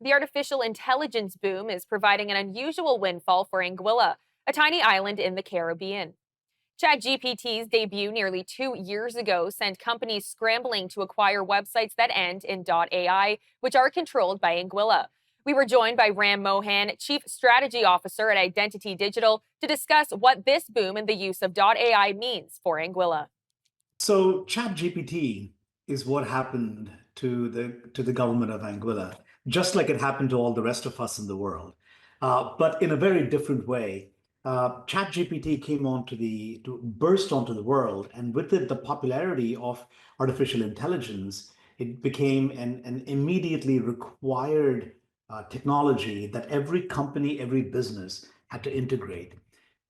The artificial intelligence boom is providing an unusual windfall for Anguilla, a tiny island in the Caribbean. ChatGPT's debut nearly 2 years ago sent companies scrambling to acquire websites that end in .ai, which are controlled by Anguilla. We were joined by Ram Mohan, Chief Strategy Officer at Identity Digital, to discuss what this boom in the use of .ai means for Anguilla. So ChatGPT is what happened to the government of Anguilla, just like it happened to all the rest of us in the world, but in a very different way. ChatGPT came to burst onto the world, and with it, the popularity of artificial intelligence, it became an immediately required technology that every company, every business had to integrate.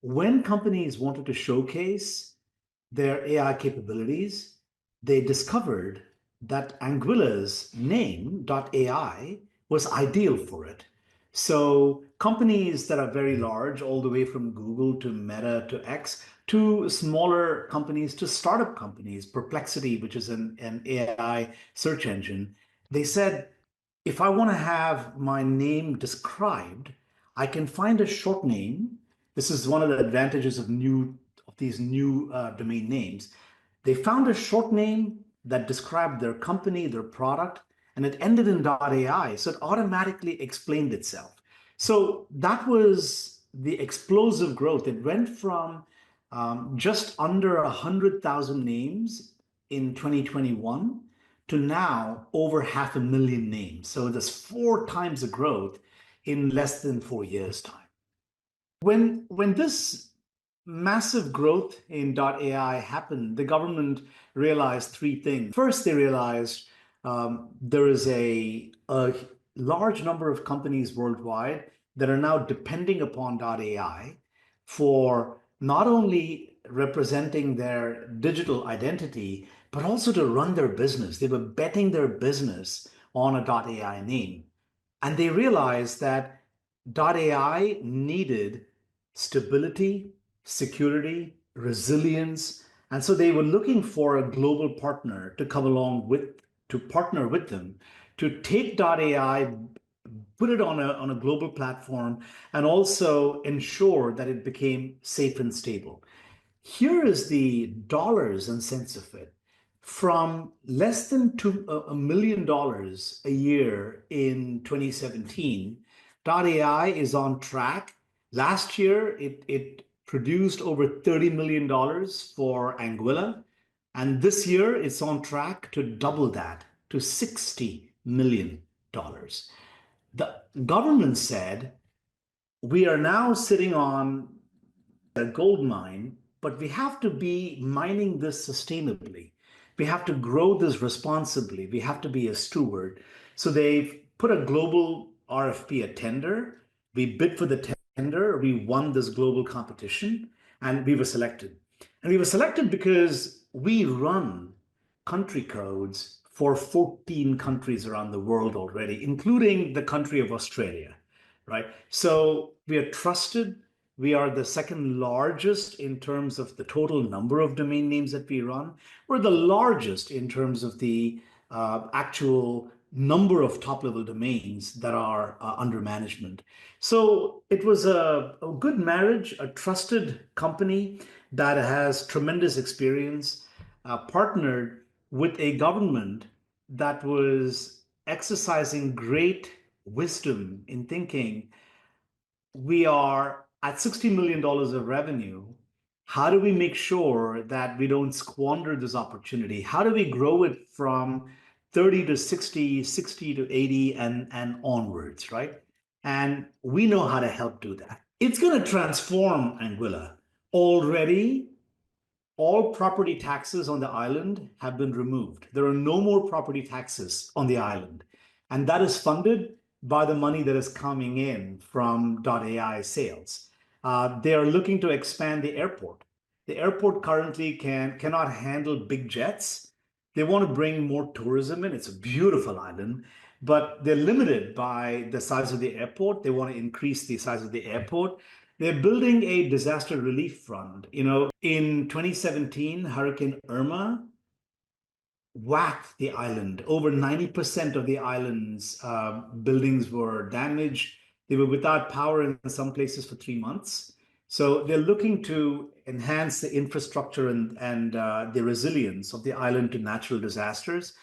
When companies wanted to showcase their AI capabilities, they discovered that Anguilla's name, .ai, was ideal for it. So companies that are very large, all the way from Google to Meta to X, to smaller companies to startup companies, Perplexity, which is an AI search engine, they said, if I want to have my name described, I can find a short name. This is one of the advantages of these new domain names. They found a short name that described their company, their product, and it ended in .ai, so it automatically explained itself. So that was the explosive growth. It went from just under 100,000 names in 2021 to now over 500,000 names. So there's four times the growth in less than 4 years' time. When this massive growth in .ai happened, the government realized three things. First, they realized there is a large number of companies worldwide that are now depending upon .ai for not only representing their digital identity, but also to run their business. They were betting their business on a .ai name. And they realized that .ai needed stability, security, resilience. And so they were looking for a global partner to come along to partner with them, to take .ai, put it on a global platform, and also ensure that it became safe and stable. Here is the dollars and cents of it. From less than $1 million a year in 2017, .ai is on track. Last year, it produced over $30 million for Anguilla. And this year, it's on track to double that to $60 million. The government said, we are now sitting on a gold mine, but we have to be mining this sustainably. We have to grow this responsibly. We have to be a steward. So they've put a global RFP, a tender. We bid for the tender. We won this global competition, and we were selected. And we were selected because we run country codes for 14 countries around the world already, including the country of Australia, right? So we are trusted. We are the second largest in terms of the total number of domain names that we run. We're the largest in terms of the actual number of top-level domains that are under management. So it was a good marriage, a trusted company that has tremendous experience, partnered with a government that was exercising great wisdom in thinking, we are at $60 million of revenue. How do we make sure that we don't squander this opportunity? How do we grow it from 30 to 60, 60 to 80, and onwards, right? And we know how to help do that. It's going to transform Anguilla. Already, all property taxes on the island have been removed. There are no more property taxes on the island. And that is funded by the money that is coming in from .ai sales. They are looking to expand the airport. The airport currently cannot handle big jets. They want to bring more tourism in. It's a beautiful island, but they're limited by the size of the airport. They want to increase the size of the airport. They're building a disaster relief fund. In 2017, Hurricane Irma whacked the island. Over 90% of the island's buildings were damaged. They were without power in some places for 3 months. So they're looking to enhance the infrastructure and the resilience of the island to natural disasters.